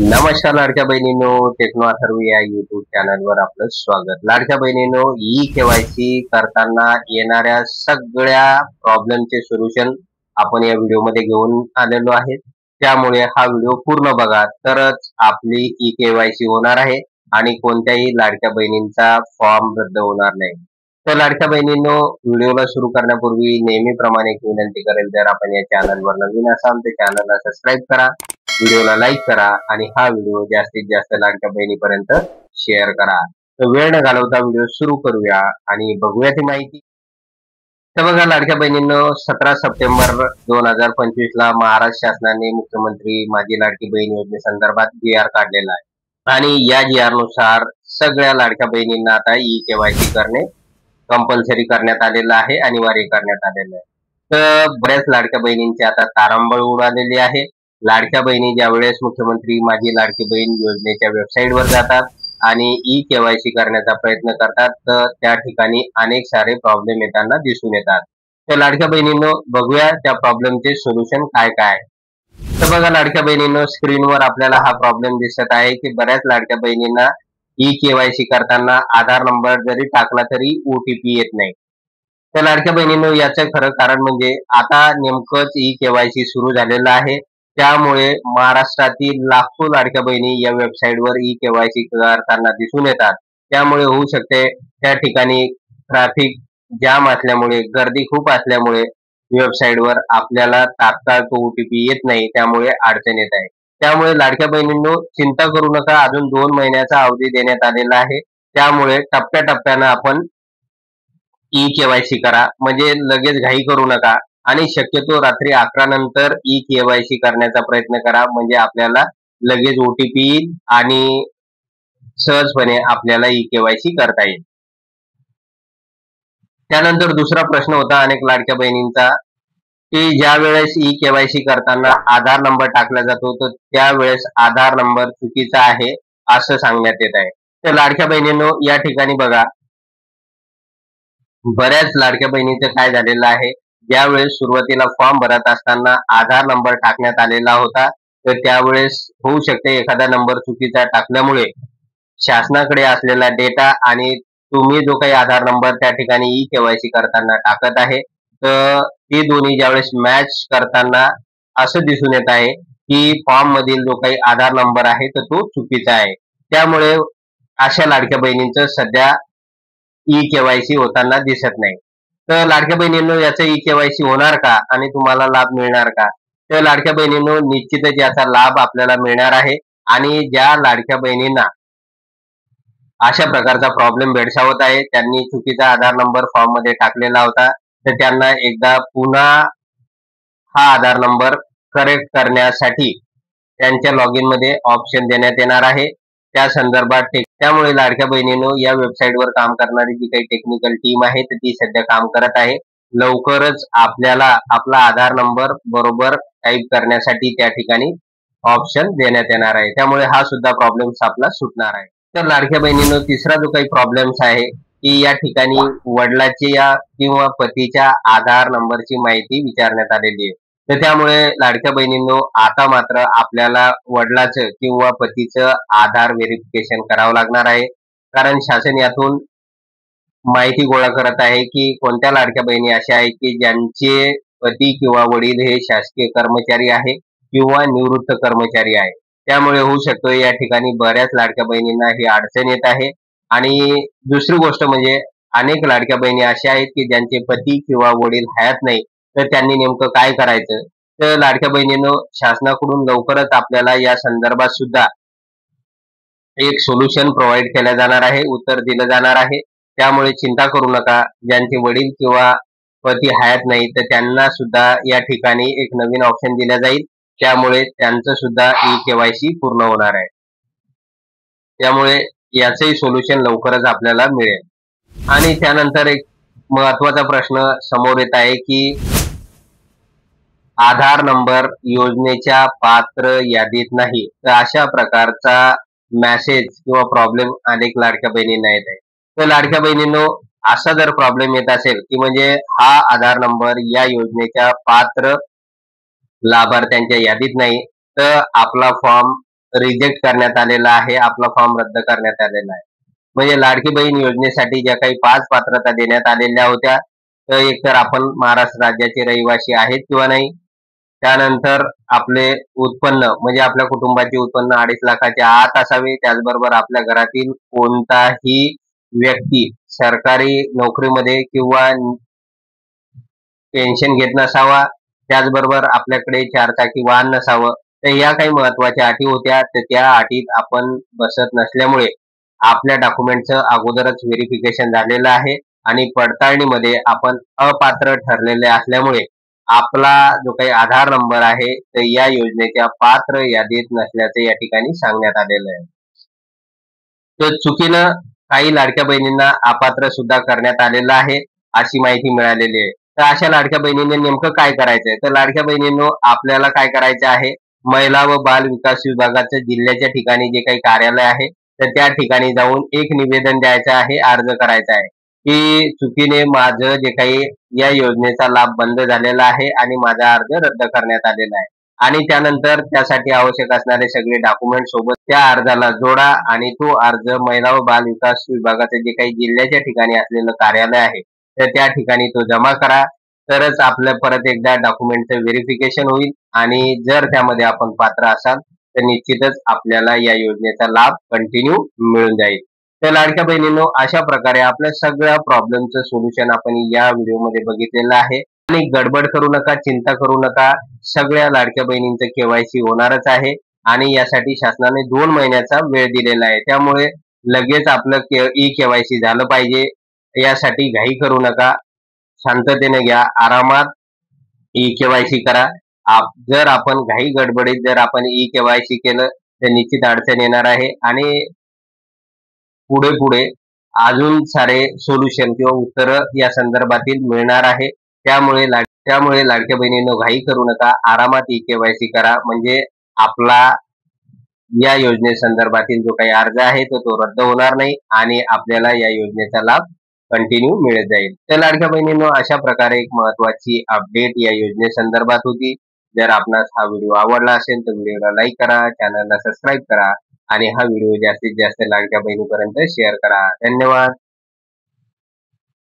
नमस्कार लाडक्या बहिणींनो, टेक्नो अथर्व या युट्यूब चॅनलवर आपलं स्वागत. लाडक्या बहिणींनो, ई केवायसी करताना येणाऱ्या सगळ्या प्रॉब्लेमचे सोल्युशन आपण या व्हिडिओमध्ये घेऊन आलेलो आहे. त्यामुळे हा व्हिडिओ पूर्ण बघा, तरच आपली ई केवायसी होणार आहे आणि कोणत्याही लाडक्या बहिणींचा फॉर्म रद्द होणार नाही. तर लाडक्या बहिणींनो, व्हिडिओला सुरू करण्यापूर्वी नेहमीप्रमाणे एक विनंती करेल, जर आपण या चॅनलवर नवीन असाल तर चॅनलला सबस्क्राईब करा, व्हिडिओला लाईक करा आणि हा व्हिडिओ जास्तीत जास्त लाडक्या बहिणीपर्यंत शेअर करा. तर वेळ न घालवता व्हिडिओ सुरू करूया आणि बघूया ती माहिती. तर बघा लाडक्या बहिणींनो, 17 सप्टेंबर 2025 ला महाराष्ट्र शासनाने मुख्यमंत्री माझी लाडकी बहीण योजनेसंदर्भात जी आर काढलेला आहे आणि या जी आर नुसार सगळ्या लाडक्या बहिणींना आता ई केवायसी करणे कंपल्सरी करण्यात आलेलं आहे, अनिवार्य करण्यात आलेलं आहे. तर बऱ्याच लाडक्या बहिणींची आता तारांबळ उडालेली आहे. लाडक्या बहिणी ज्यावेळेस मुख्यमंत्री माझी लाडकी बहीण योजनेच्या वेबसाईटवर जातात आणि ई केवायसी करण्याचा प्रयत्न करतात, तर त्या ठिकाणी अनेक सारे प्रॉब्लेम येताना दिसून येतात. तर लाडक्या बहिणींनो, बघूया त्या प्रॉब्लेमचे सोल्युशन काय काय आहे. तर बघा लाडक्या बहिणींनो, स्क्रीनवर आपल्याला हा प्रॉब्लेम दिसत आहे की बऱ्याच लाडक्या बहिणींना ई केवायसी करताना आधार नंबर जरी टाकला तरी ओटीपी येत नाही. तर लाडक्या बहिणींनो, याचं खरं कारण म्हणजे आता नेमकंच ई केवायसी सुरू झालेलं आहे. त्यामुळे महाराष्ट्रातील लाखो लाडक्या बहिणी या वेबसाईटवर ई केवायसी करताना दिसून येतात. त्यामुळे होऊ शकते त्या ठिकाणी ट्रॅफिक जाम असल्यामुळे, गर्दी खूप असल्यामुळे वेबसाईटवर आपल्याला तात्काळ तो ओटीपी येत नाही, त्यामुळे अडचण येत आहे. त्यामुळे लाडक्या बहिणींनो, चिंता करू नका, अजून 2 महिन्याचा अवधी देण्यात आलेला आहे. त्यामुळे टप्प्याटप्प्यानं आपण ई केवायसी करा, म्हणजे लगेच घाई करू नका आणि शक्यतो रात्री 11 नंतर ई केवायसी करण्याचा प्रयत्न करा, म्हणजे आपल्याला लगेच ओटीपी येईल आणि सहजपणे आपल्याला ई केवायसी करता येईल. त्यानंतर दुसरा प्रश्न होता अनेक लाडक्या बहिणींचा, की ज्या वेळेस ई केवायसी करताना आधार नंबर टाकला जातो, तर त्यावेळेस आधार नंबर चुकीचा आहे असं सांगण्यात येत आहे. तर लाडक्या बहिणींनो, या ठिकाणी बघा, बऱ्याच लाडक्या बहिणीचं काय झालेलं आहे, ज्यावेळेस सुरुवातीला फॉर्म भरत असताना आधार नंबर टाकण्यात आलेला होता, तर त्यावेळेस होऊ शकते एखादा नंबर चुकीचा टाकल्यामुळे शासनाकडे असलेला डेटा आणि तुम्ही जो काही आधार नंबर त्या ठिकाणी ई केवायसी करताना टाकत आहे, तर ते दोन्ही ज्यावेळेस मॅच करताना असं दिसून येत आहे की फॉर्म मधील जो काही आधार नंबर आहे तर तो चुकीचा आहे. त्यामुळे अशा लाडक्या बहिणींचं सध्या ई केवायसी होताना दिसत नाही. तर लाडक्या बहिणींनो, याचं ई केवायसी होणार का आणि तुम्हाला लाभ मिळणार का? तर लाडक्या बहिणींनो, निश्चितच याचा लाभ आपल्याला मिळणार आहे आणि ज्या लाडक्या बहिणींना अशा प्रकारचा प्रॉब्लेम भेडसावत आहे, त्यांनी चुकीचा आधार नंबर फॉर्म मध्ये टाकलेला होता, तर त्यांना एकदा पुन्हा हा आधार नंबर करेक्ट करण्यासाठी त्यांच्या लॉगिन मध्ये ऑप्शन देण्यात येणार आहे. त्या संदर्भात त्यामुळे लाडक्या बहिणींनो, या वेबसाईटवर काम करणारी जी काही टेक्निकल टीम आहे तर ती सध्या काम करत आहे. लवकरच आपल्याला आपला आधार नंबर बरोबर टाईप करण्यासाठी त्या ठिकाणी ऑप्शन देण्यात येणार आहे. त्यामुळे हा सुद्धा प्रॉब्लेम आपला सुटणार आहे. तर लाडक्या बहिणींनो, तिसरा जो काही प्रॉब्लेम्स आहे की या ठिकाणी वडिलाची या किंवा पतीच्या आधार नंबरची माहिती विचारण्यात आलेली आहे. तर त्यामुळे लाडक्या बहिणींनो, आता मात्र आपल्याला वडिलाचं किंवा पतीचं आधार व्हेरिफिकेशन करावं लागणार आहे. कारण शासन यातून माहिती गोळा करत आहे की कोणत्या लाडक्या बहिणी अशा आहेत की ज्यांचे पती किंवा वडील हे शासकीय कर्मचारी आहे किंवा निवृत्त कर्मचारी आहे. त्यामुळे होऊ शकतो या ठिकाणी बऱ्याच लाडक्या बहिणींना ही अडचण येत आहे. आणि दुसरी गोष्ट म्हणजे अनेक लाडक्या बहिणी अशा आहेत की ज्यांचे पती किंवा वडील हयात नाही, तर त्यांनी नेमकं काय करायचं? तर लाडक्या बहिणींनो, शासनाकडून लवकरच आपल्याला या संदर्भात सुद्धा एक सोल्युशन प्रोव्हाइड केलं जाणार आहे, उत्तर दिलं जाणार आहे. त्यामुळे चिंता करू नका. ज्यांचे वडील किंवा पती हयात नाही, तर त्यांना सुद्धा या ठिकाणी एक नवीन ऑप्शन दिला जाईल. त्यामुळे त्यांचं सुद्धा ई केवायसी पूर्ण होणार आहे. त्यामुळे याचंही सोल्युशन लवकरच आपल्याला मिळेल. आणि त्यानंतर एक महत्वाचा प्रश्न समोर येत आहे की आधार नंबर योजनेच्या पात्र यादीत नाही, तर अशा प्रकारचा मेसेज किंवा प्रॉब्लेम अनेक लाडक्या बहिणींना येत आहे. तर लाडक्या बहिणींनो, असा जर प्रॉब्लेम येत असेल की म्हणजे हा आधार नंबर या योजनेच्या पात्र लाभार्थ्यांच्या यादीत नाही, तर आपला फॉर्म रिजेक्ट करण्यात आलेला आहे, आपला फॉर्म रद्द करण्यात आलेला आहे. म्हणजे लाडकी बहीण योजनेसाठी ज्या काही 5 पात्रता देण्यात आलेल्या होत्या, तर एकतर आपण महाराष्ट्र राज्याचे रहिवासी आहेत किंवा नाही, त्यानंतर आपले उत्पन्न म्हणजे आपल्या कुटुंबाचे उत्पन्न 2.5 लाखाच्या आत असावे, त्याचबरोबर आपल्या घरातील कोणताही व्यक्ती सरकारी नोकरीमध्ये किंवा पेन्शन घेत नसावा, त्याचबरोबर आपल्याकडे 4 चाकी वाहन नसावं. तर या काही महत्वाच्या अटी होत्या. तर त्या अटीत आपण बसत नसल्यामुळे आपल्या डॉक्युमेंटचं अगोदरच व्हेरिफिकेशन झालेलं आहे आणि पडताळणीमध्ये आपण अपात्र ठरलेले असल्यामुळे आपला जो काही आधार नंबर आहे, तर या योजनेच्या पात्र यादीत नसल्याचे या ठिकाणी सांगण्यात आलेलं आहे. तर चुकीनं काही लाडक्या बहिणींना अपात्र सुद्धा करण्यात आलेलं आहे, अशी माहिती मिळालेली आहे. तर अशा लाडक्या बहिणींनी नेमकं काय करायचंय? तर लाडक्या बहिणींनो, आपल्याला काय करायचं आहे, महिला व बाल विकास विभागाचं जिल्ह्याच्या ठिकाणी जे काही कार्यालय आहे, तर त्या ठिकाणी जाऊन एक निवेदन द्यायचं आहे, अर्ज करायचा आहे, की चुकीने माझं जे काही या योजनेचा लाभ बंद झालेला आहे आणि माझा अर्ज रद्द करण्यात आलेला आहे. आणि त्यानंतर त्यासाठी आवश्यक असणारे सगळे डॉक्युमेंट सोबत त्या अर्जाला जोडा आणि तो अर्ज महिला व बाल विकास विभागाचे जे काही जिल्ह्याच्या ठिकाणी असलेलं कार्यालय आहे, तर त्या ठिकाणी तो जमा करा. तरच आपलं परत एकदा डॉक्युमेंटचं व्हेरिफिकेशन होईल आणि जर त्यामध्ये आपण पात्र असाल, तर निश्चितच आपल्याला या योजनेचा लाभ कंटिन्यू मिळून जाईल. तर लाडक्या बहिणींनो, अशा प्रकारे आपल्या सगळ्या प्रॉब्लेमचं सोल्युशन आपण या व्हिडिओमध्ये बघितलेलं आहे. आणि गडबड करू नका, चिंता करू नका. सगळ्या लाडक्या बहिणींचं केवायसी होणारच आहे आणि यासाठी शासनाने 2 महिन्याचा वेळ दिलेला आहे. त्यामुळे लगेच आपलं ई केवायसी झालं पाहिजे. यासाठी घाई करू नका. शांततेने घ्या, आरामात ई केवायसी करा. जर आपण घाई गडबडीत जर आपण ई केवायसी केलं, तर निश्चित अडचण येणार आहे आणि पुढे पुढे अजून सारे सोल्युशन किंवा उत्तरं या संदर्भातील मिळणार आहे. त्यामुळे लाडक्या बहिणींनो, घाई करू नका. आरामात ई केवायसी करा, म्हणजे आपला या योजनेसंदर्भातील जो काही अर्ज आहे तो रद्द होणार नाही आणि आपल्याला या योजनेचा लाभ कंटिन्यू मिळत जाईल. तर लाडक्या बहिणींनो, अशा प्रकारे एक महत्वाची अपडेट या योजनेसंदर्भात होती. जर आपणास हा व्हिडिओ आवडला असेल तर व्हिडिओला लाईक करा, चॅनलला सबस्क्राईब करा आणि हा व्हिडिओ जास्तीत जास्त लाडक्या बहिणीपर्यंत शेअर करा. धन्यवाद.